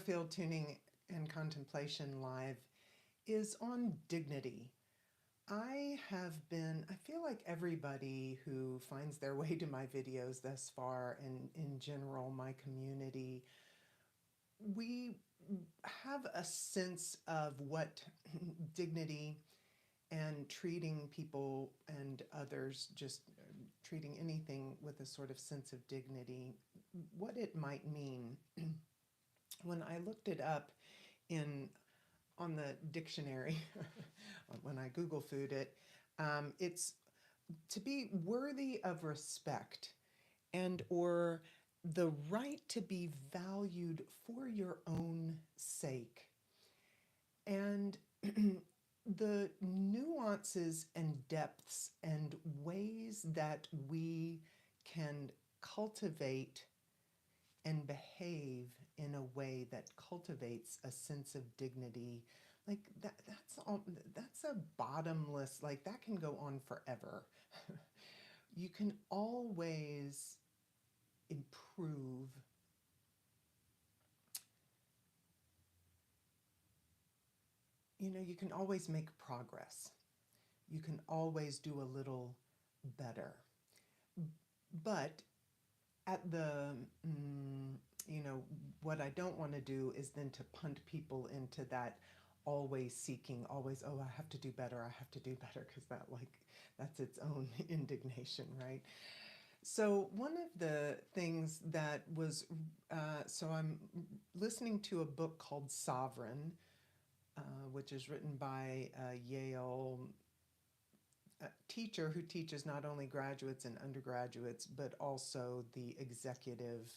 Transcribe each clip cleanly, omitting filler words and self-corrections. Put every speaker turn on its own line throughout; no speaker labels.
Biofield Tuning and Contemplation Live is on dignity. I feel like everybody who finds their way to my videos thus far, and in general, my community, we have a sense of what dignity and treating people and others, just treating anything with a sort of sense of dignity, what it might mean. When I looked it up in on the dictionary, when I Google food it, it's to be worthy of respect and or the right to be valued for your own sake. And the nuances and depths and ways that we can cultivate and behave in a way that cultivates a sense of dignity, like that's a bottomless, like that can go on forever. You can always improve. You can always make progress. You can always do a little better. But at the, you know, what I don't want to do is then to punt people into that always seeking, always, oh, I have to do better, I have to do better, because that's its own indignation, right? So one of the things that was, so I'm listening to a book called Sovereign, which is written by a Yale teacher who teaches not only graduates and undergraduates, but also the executive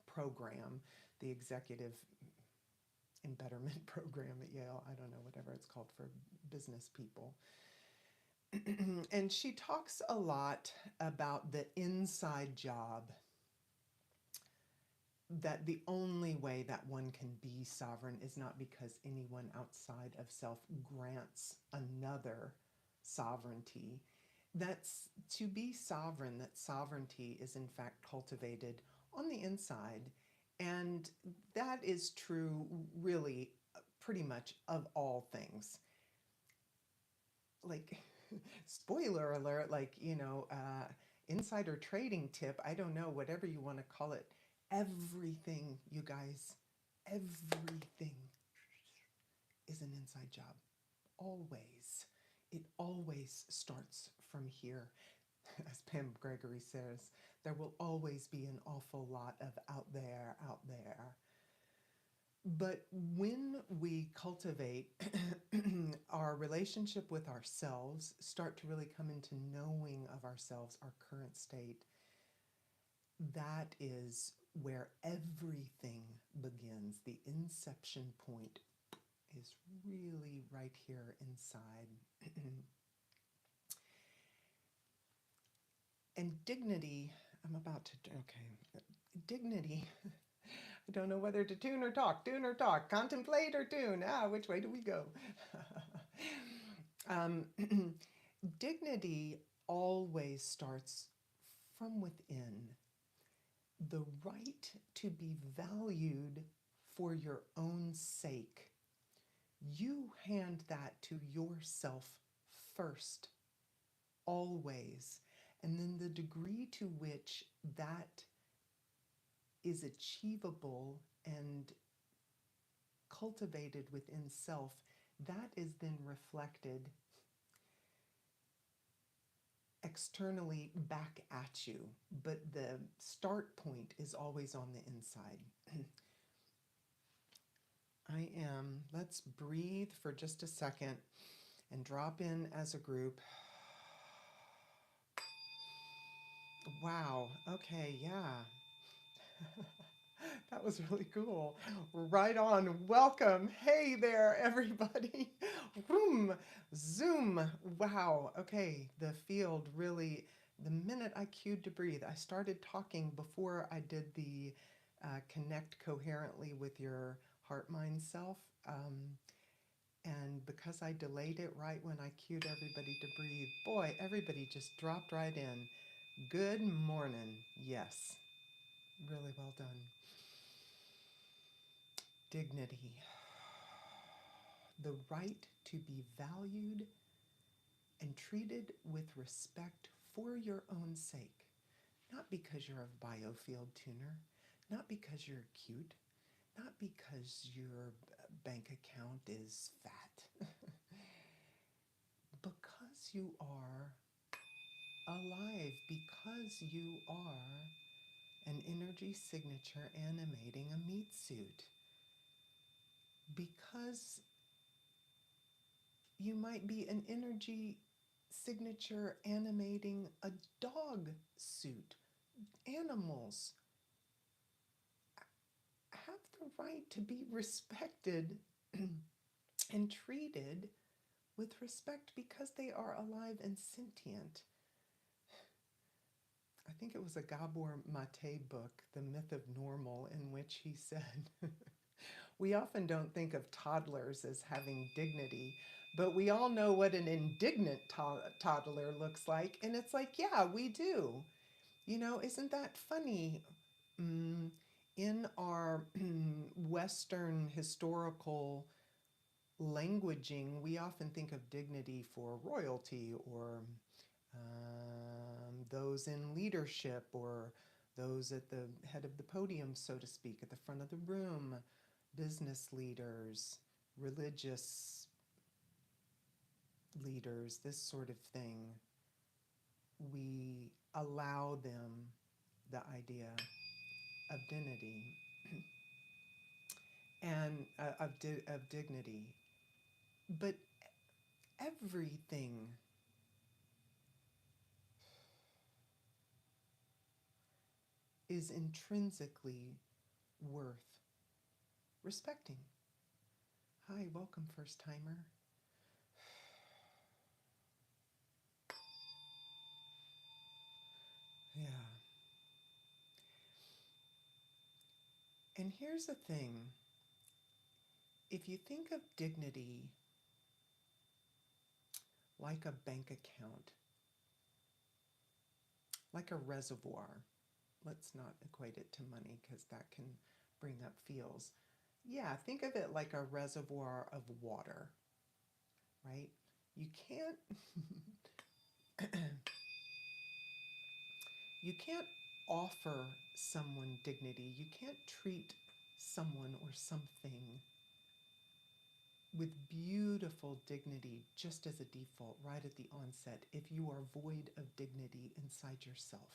program, the executive embetterment program at Yale. I don't know, whatever it's called for business people. And she talks a lot about the inside job, that the only way that one can be sovereign is not because anyone outside of self grants another sovereignty. That's to be sovereign, that sovereignty is in fact cultivated on the inside. And that is true, really, pretty much of all things. Like, spoiler alert, like, insider trading tip, I don't know, whatever you want to call it. Everything, you guys, everything is an inside job. Always. It always starts from here. As Pam Gregory says, there will always be an awful lot of out there, out there. But when we cultivate our relationship with ourselves, start to really come into knowing of ourselves, our current state, that is where everything begins. The inception point is really right here inside. And dignity, dignity, I don't know whether to tune or talk, contemplate or tune. Which way do we go? Dignity always starts from within. The right to be valued for your own sake. You hand that to yourself first, always. And then the degree to which that is achievable and cultivated within self, that is then reflected externally back at you. But the start point is always on the inside. Let's breathe for just a second and drop in as a group. Wow, okay, yeah. That was really cool. Right on. Welcome. Hey there, everybody. Vroom. Zoom. Wow. Okay. The field really, the minute I cued to breathe, I started talking before I did the connect coherently with your heart, mind, self. And because I delayed it right when I cued everybody to breathe, boy, everybody just dropped right in. Good morning. Yes. Really well done. Dignity. The right to be valued and treated with respect for your own sake. Not because you're a Biofield tuner, not because you're cute, not because your bank account is fat, because you are alive, because you are an energy signature animating a meat suit, because you might be an energy signature animating a dog suit. Animals have the right to be respected and treated with respect because they are alive and sentient. I think it was a Gabor Mate book, The Myth of Normal, in which he said, we often don't think of toddlers as having dignity, but we all know what an indignant toddler looks like. And it's like, yeah, we do. You know, isn't that funny? In our Western historical languaging, we often think of dignity for royalty or those in leadership or those at the head of the podium, so to speak, at the front of the room, business leaders, religious leaders, this sort of thing. We allow them the idea of dignity and of dignity. But everything is intrinsically worth respecting. Hi, welcome, first timer. Yeah. And here's the thing. If you think of dignity like a bank account, like a reservoir, let's not equate it to money because that can bring up feels. Yeah, think of it like a reservoir of water, right? You can't you can't offer someone dignity. You can't treat someone or something with beautiful dignity just as a default right at the onset if you are void of dignity inside yourself.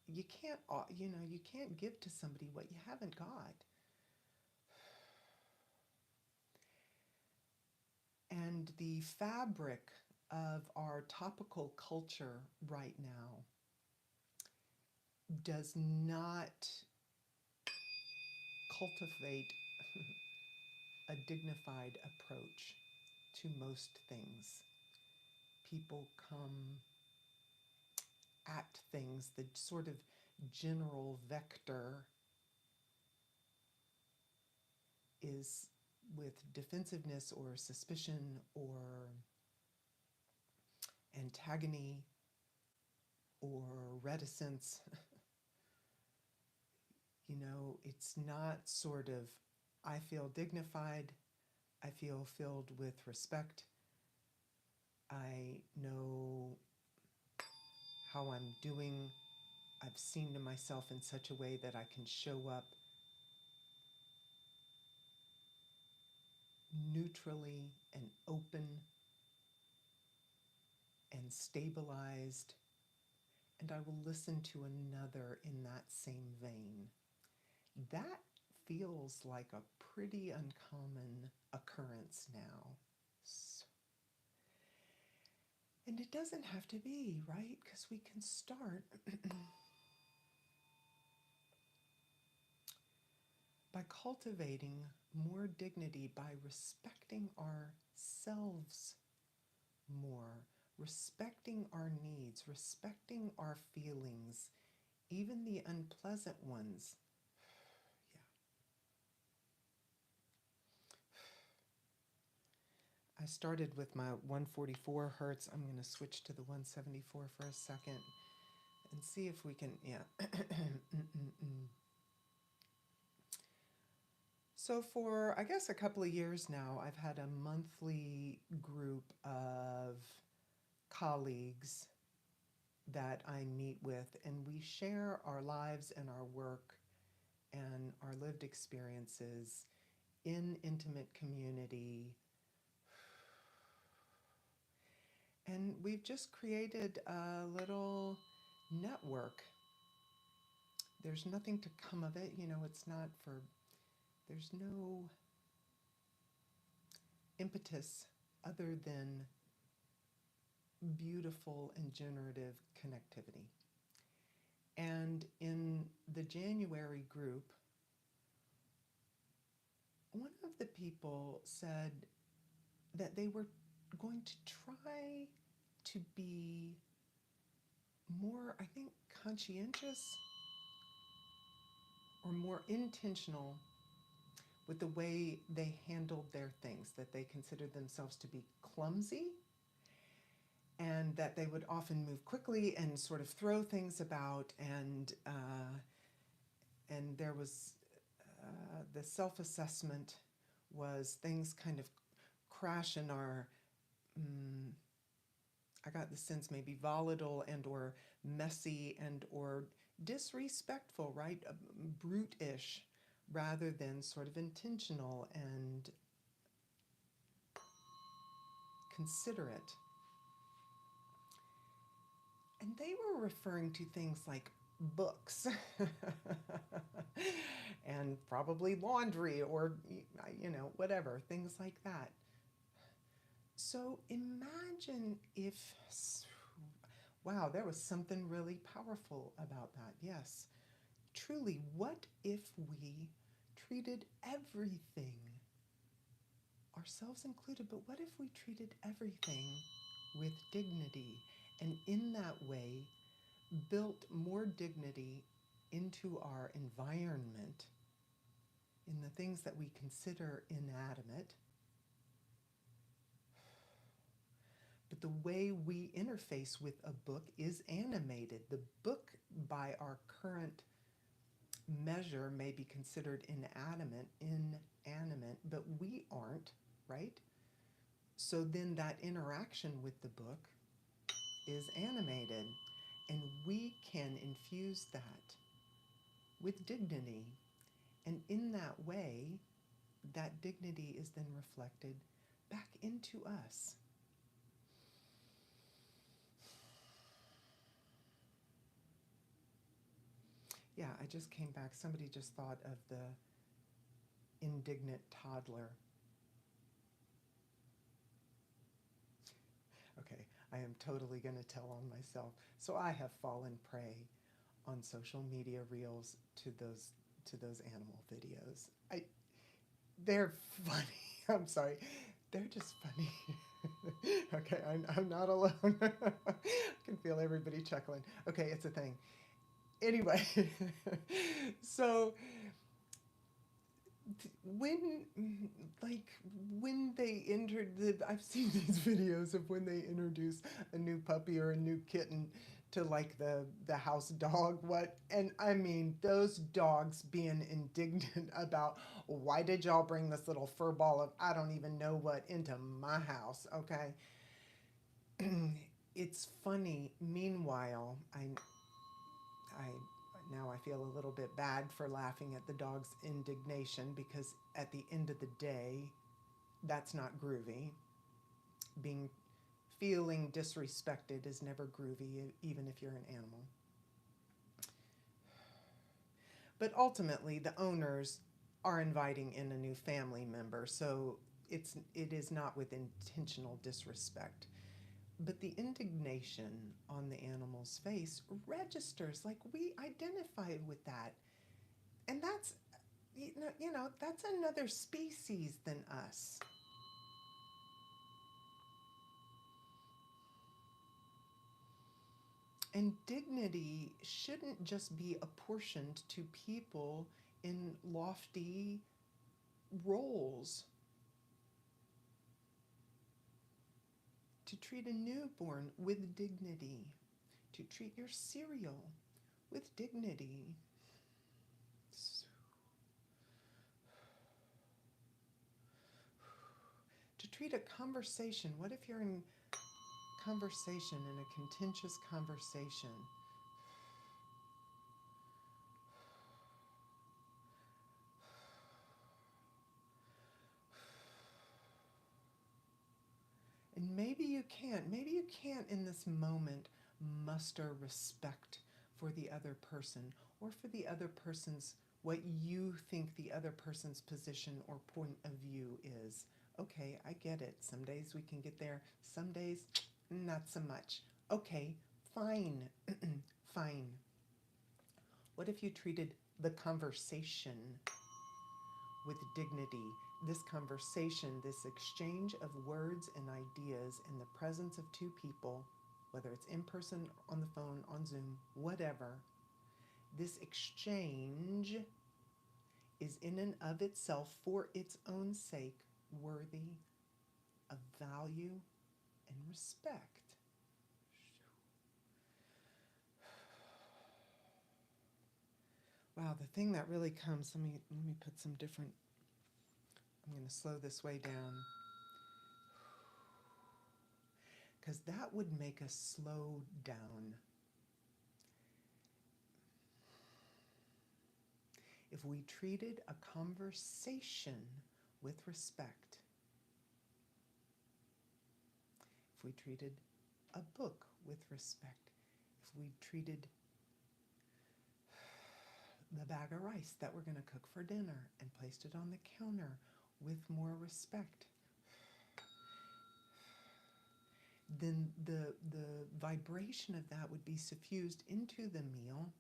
You can't, you can't give to somebody what you haven't got. And the fabric of our topical culture right now does not cultivate a dignified approach to most things. People come at things, the sort of general vector is with defensiveness or suspicion or antagony or reticence. You know, it's not sort of, I feel dignified, I feel filled with respect, I know how I'm doing, I've seen to myself in such a way that I can show up neutrally and open and stabilized, and I will listen to another in that same vein. That feels like a pretty uncommon occurrence now. And it doesn't have to be, right? Because we can start by cultivating more dignity, by respecting ourselves more, respecting our needs, respecting our feelings, even the unpleasant ones. I started with my 144 hertz. I'm going to switch to the 174 for a second and see if we can, yeah. So for, I guess, a couple of years now, I've had a monthly group of colleagues that I meet with, and we share our lives and our work and our lived experiences in intimate community. And we've just created a little network. There's nothing to come of it, it's not for, there's no impetus other than beautiful and generative connectivity. And in the January group, one of the people said that they were going to try to be more, I think, conscientious or more intentional with the way they handled their things, that they considered themselves to be clumsy and that they would often move quickly and sort of throw things about, and there was the self-assessment was things kind of crash in our I got the sense maybe volatile and or messy and or disrespectful, right? Brute-ish rather than sort of intentional and considerate. And they were referring to things like books and probably laundry or, whatever, things like that. So imagine if, wow, there was something really powerful about that. Yes, truly, what if we treated everything, ourselves included, but what if we treated everything with dignity and in that way built more dignity into our environment, in the things that we consider inanimate, but the way we interface with a book is animated. The book, by our current measure, may be considered inanimate, but we aren't, right? So then that interaction with the book is animated, and we can infuse that with dignity. And in that way, that dignity is then reflected back into us. Yeah, I just came back. Somebody just thought of the indignant toddler. Okay, I am totally going to tell on myself. So I have fallen prey on social media reels to those animal videos. They're funny. I'm sorry. They're just funny. Okay, I'm not alone. I can feel everybody chuckling. Okay, it's a thing. Anyway, so when like when they entered I've seen these videos of when they introduce a new puppy or a new kitten to like the house dog, what, and I mean those dogs being indignant about, why did y'all bring this little fur ball of I don't even know what into my house, okay? It's funny. Meanwhile, I now I feel a little bit bad for laughing at the dog's indignation, because at the end of the day, that's not groovy. Being Feeling disrespected is never groovy, even if you're an animal. But ultimately, the owners are inviting in a new family member, so it is not with intentional disrespect. But the indignation on the animal's face registers, like we identify with that. And that's, that's another species than us. And dignity shouldn't just be apportioned to people in lofty roles. To treat a newborn with dignity, to treat your cereal with dignity. treat a conversation, what if you're in conversation, in a contentious conversation? And maybe you can't in this moment muster respect for the other person or for the other person's, what you think the other person's position or point of view is. Okay, I get it. Some days we can get there, some days not so much. Okay, fine, fine. What if you treated the conversation with dignity? This conversation, this exchange of words and ideas in the presence of two people, whether it's in person, on the phone, on Zoom, whatever, this exchange is in and of itself, for its own sake, worthy of value and respect. Wow, the thing that really comes, let me put some different, I'm going to slow this way down, because that would make us slow down. If we treated a conversation with respect, if we treated a book with respect, if we treated the bag of rice that we're going to cook for dinner and placed it on the counter with more respect, then the vibration of that would be suffused into the meal,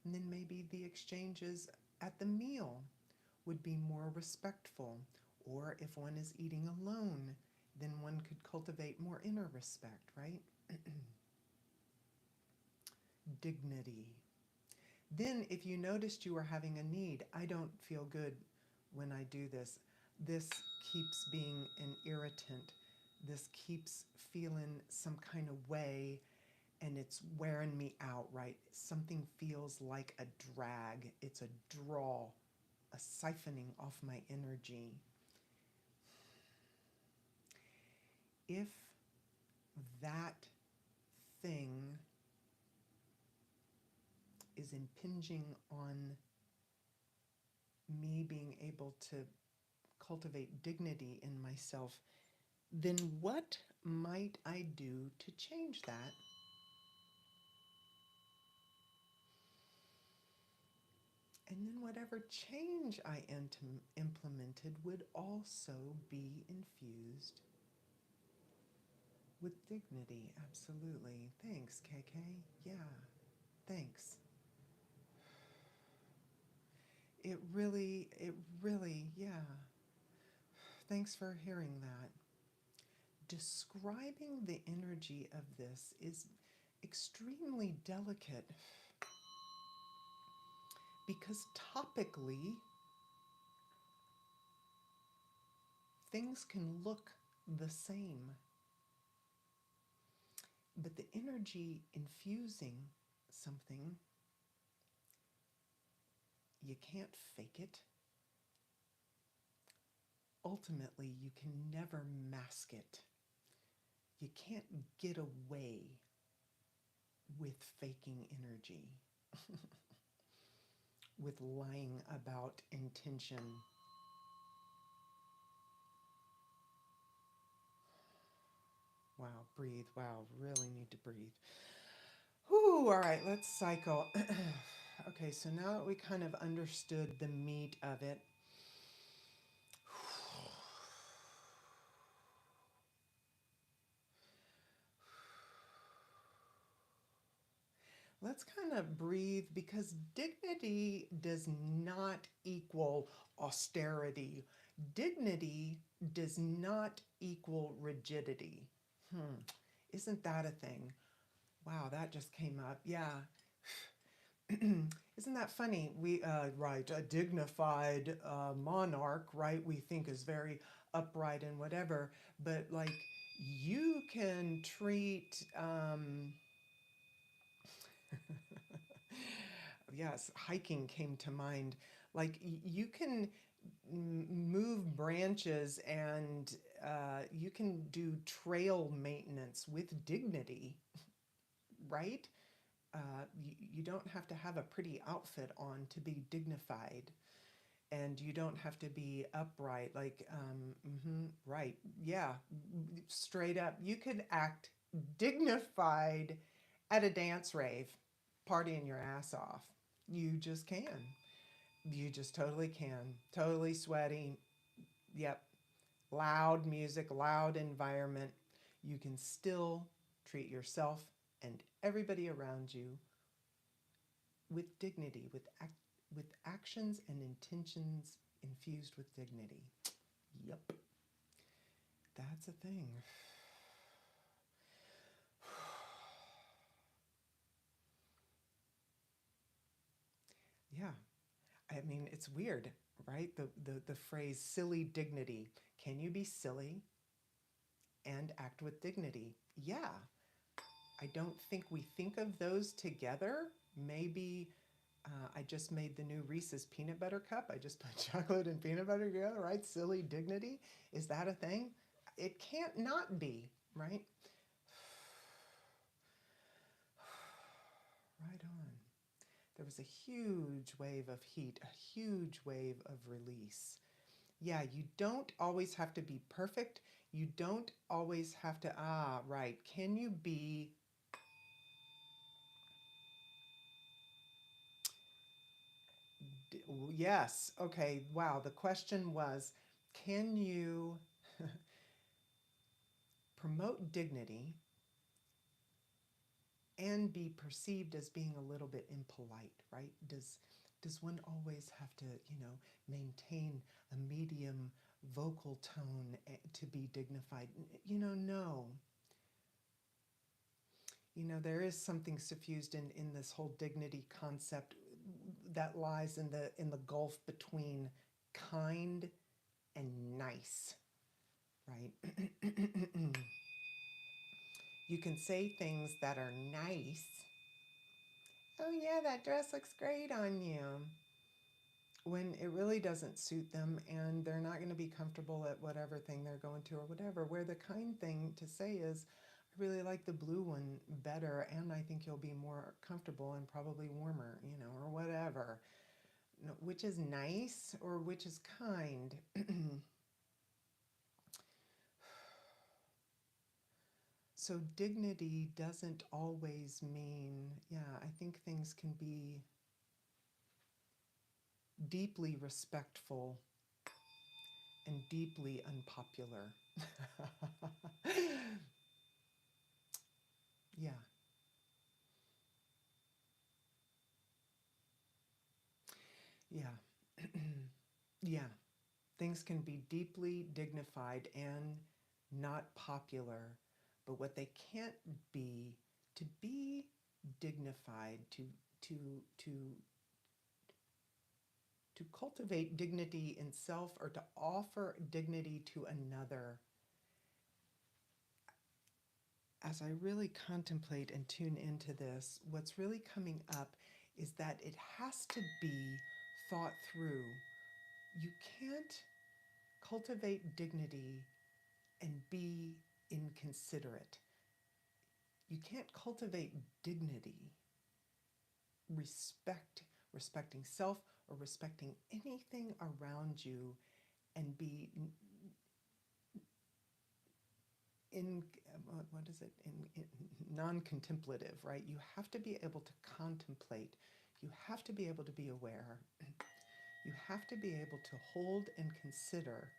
and then maybe the exchanges at the meal would be more respectful. Or if one is eating alone, then one could cultivate more inner respect, right? Dignity. Then if you noticed you were having a need, I don't feel good when I do this. This keeps being an irritant. This keeps feeling some kind of way, and it's wearing me out, right? Something feels like a drag. It's a draw, a siphoning off my energy. If that thing is impinging on me being able to cultivate dignity in myself, then what might I do to change that? And then whatever change I implemented would also be infused with dignity. Absolutely. Thanks, KK. Yeah, thanks. Yeah. Thanks for hearing that. Describing the energy of this is extremely delicate because topically, things can look the same, but the energy infusing something, you can't fake it. Ultimately, you can never mask it. You can't get away with faking energy, with lying about intention. Wow, breathe. Wow, really need to breathe. Whew, all right, let's cycle. Okay, so now that we kind of understood the meat of it, let's kind of breathe, because dignity does not equal austerity. Dignity does not equal rigidity. Isn't that a thing? Wow, that just came up. Yeah. Isn't that funny? Right, a dignified monarch, right, we think is very upright and whatever, but like you can treat, yes, hiking came to mind, Like you can move branches and you can do trail maintenance with dignity, right? You don't have to have a pretty outfit on to be dignified, and you don't have to be upright. Like, right, yeah, straight up. You could act dignified at a dance rave, partying your ass off. You just can. You just totally can. Totally sweaty. Yep. Loud music, loud environment. You can still treat yourself and everybody around you with dignity, with actions and intentions infused with dignity. Yep, that's a thing. Yeah, I mean, it's weird, right? The phrase silly dignity. Can you be silly and act with dignity? Yeah, I don't think we think of those together. Maybe I just made the new Reese's peanut butter cup. I just put chocolate and peanut butter together, right? Silly dignity. Is that a thing? It can't not be, right? Right on. There was a huge wave of heat, a huge wave of release. Yeah, you don't always have to be perfect. You don't always have to, right. Can you be, yes, okay, wow. The question was, can you promote dignity and be perceived as being a little bit impolite, right? Does one always have to, maintain a medium vocal tone to be dignified? No. There is something suffused in this whole dignity concept that lies in the gulf between kind and nice, right? You can say things that are nice. Oh yeah, that dress looks great on you, when it really doesn't suit them and they're not going to be comfortable at whatever thing they're going to or whatever. Where the kind thing to say is, I really like the blue one better and I think you'll be more comfortable and probably warmer, or whatever. Which is nice or which is kind? So dignity doesn't always mean, yeah, I think things can be deeply respectful and deeply unpopular. Yeah, yeah, yeah. Things can be deeply dignified and not popular, but what they can't be, to be dignified, to to to cultivate dignity in self or to offer dignity to another. As I really contemplate and tune into this, what's really coming up is that it has to be thought through. You can't cultivate dignity and be inconsiderate. You can't cultivate dignity, respecting self or respecting anything around you and be in what is it in non-contemplative, right? You have to be able to contemplate. You have to be able to be aware. You have to be able to hold and consider,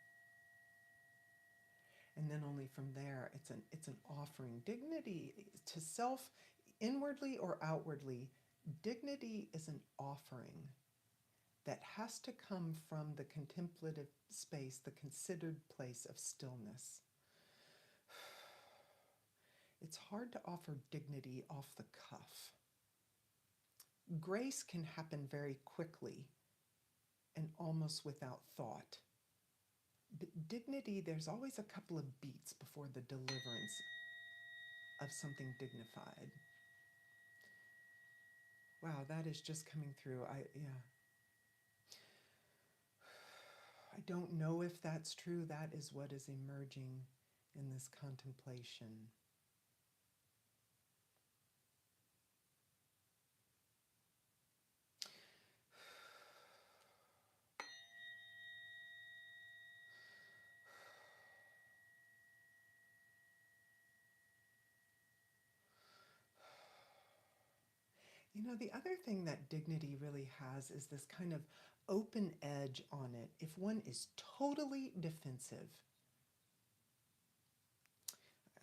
and then only from there it's an offering. Dignity to self, inwardly or outwardly, dignity is an offering that has to come from the contemplative space, the considered place of stillness. It's hard to offer dignity off the cuff. Grace can happen very quickly and almost without thought. But dignity, there's always a couple of beats before the deliverance of something dignified. Wow, that is just coming through. Yeah. I don't know if that's true. That is what is emerging in this contemplation. You know, the other thing that dignity really has is this kind of open edge on it. If one is totally defensive,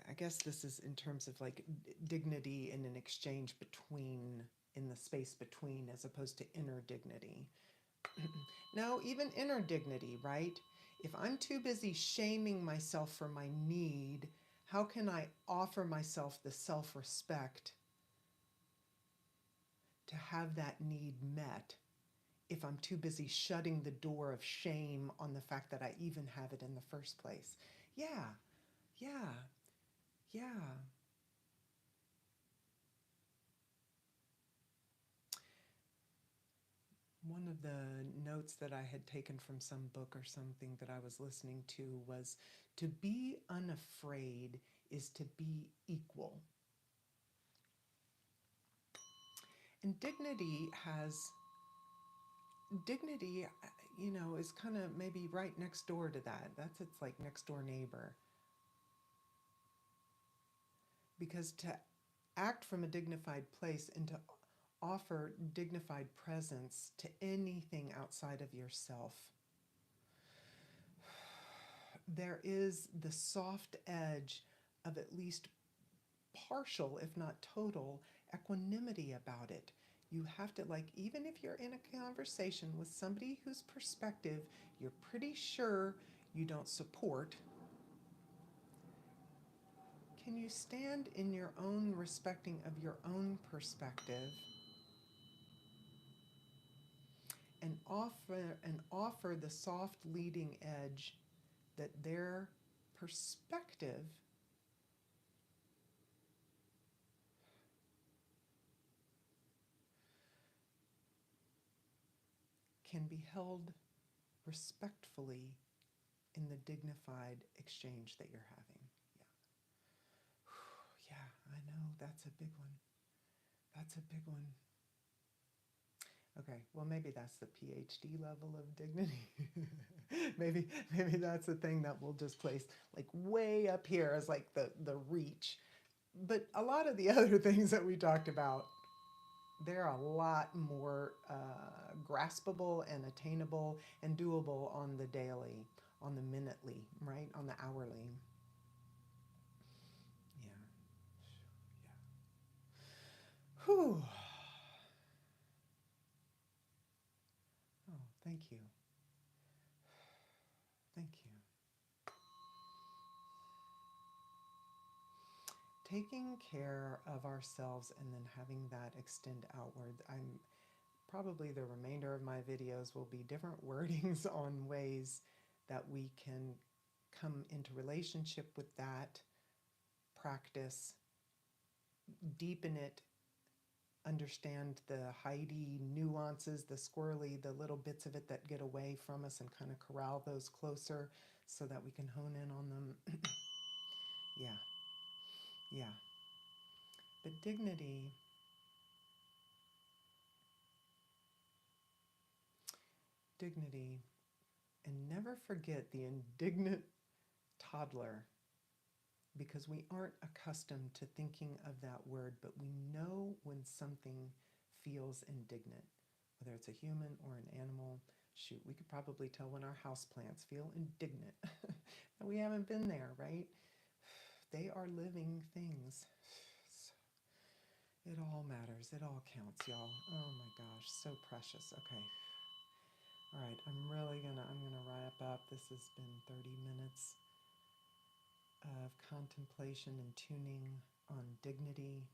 I guess this is in terms of like dignity in an exchange between, in the space between, as opposed to inner dignity. No, even inner dignity, right? If I'm too busy shaming myself for my need, how can I offer myself the self respect to have that need met if I'm too busy shutting the door of shame on the fact that I even have it in the first place? Yeah, yeah, yeah. One of the notes that I had taken from some book or something that I was listening to was to be unafraid is to be equal. And dignity, is kind of maybe right next door to that. That's its like next door neighbor. Because to act from a dignified place and to offer dignified presence to anything outside of yourself, there is the soft edge of at least partial, if not total, equanimity about it. You have to, like, even if you're in a conversation with somebody whose perspective you're pretty sure you don't support, can you stand in your own respecting of your own perspective and offer the soft leading edge that their perspective can be held respectfully in the dignified exchange that you're having? Yeah. Yeah, I know. That's a big one. That's a big one. Okay, well, maybe that's the PhD level of dignity. maybe that's the thing that we'll just place like way up here as like the reach. But a lot of the other things that we talked about, they're a lot more graspable and attainable and doable on the daily, on the minutely, right? On the hourly. Yeah. Yeah. Whew. Oh, thank you. Thank you. Taking care of ourselves and then having that extend outward. I'm probably the remainder of my videos will be different wordings on ways that we can come into relationship with that practice, deepen it, understand the Heidi nuances, the squirrely, the little bits of it that get away from us, and kind of corral those closer so that we can hone in on them. Yeah, yeah. But dignity, and never forget the indignant toddler, because we aren't accustomed to thinking of that word, but we know when something feels indignant, whether it's a human or an animal. Shoot, we could probably tell when our houseplants feel indignant. And we haven't been there, right? They are living things. It all matters. It all counts, y'all. Oh my gosh, so precious. Okay. All right, I'm gonna wrap up. This has been 30 minutes of contemplation and tuning on dignity,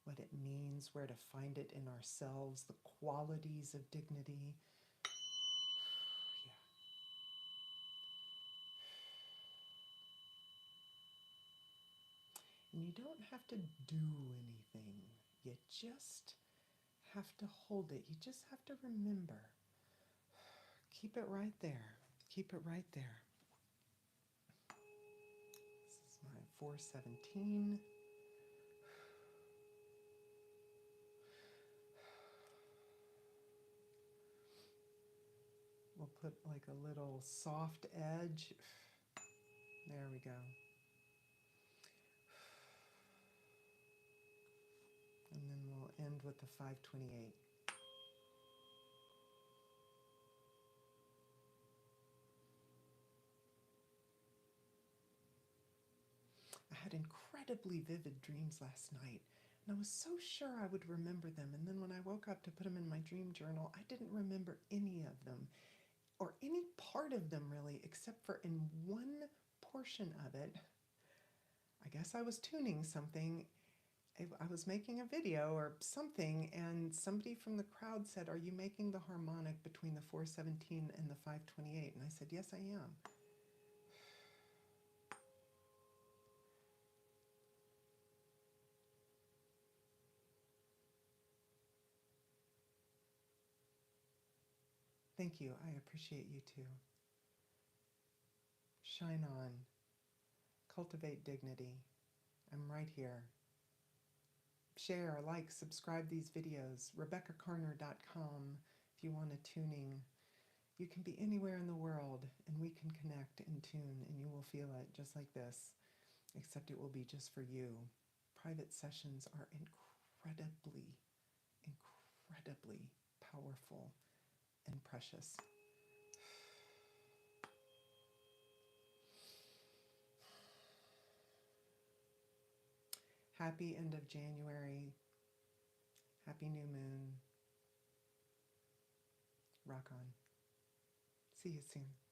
what it means, where to find it in ourselves, the qualities of dignity. Yeah. And you don't have to do anything. You just have to hold it. You just have to remember. Keep it right there. Keep it right there. This is my 417. We'll put like a little soft edge. There we go. And then we'll end with the 528. I had incredibly vivid dreams last night, and I was so sure I would remember them. And then when I woke up to put them in my dream journal, I didn't remember any of them, or any part of them really, except for in one portion of it. I guess I was tuning something. I was making a video or something, and somebody from the crowd said, "Are you making the harmonic between the 417 and the 528?" And I said, "Yes, I am." Thank you. I appreciate you too. Shine on. Cultivate dignity. I'm right here. Share, like, subscribe these videos. RebeccaCarner.com if you want a tuning. You can be anywhere in the world, and we can connect and tune, and you will feel it just like this, except it will be just for you. Private sessions are incredibly, incredibly powerful and precious. Happy end of January. Happy new moon. Rock on. See you soon.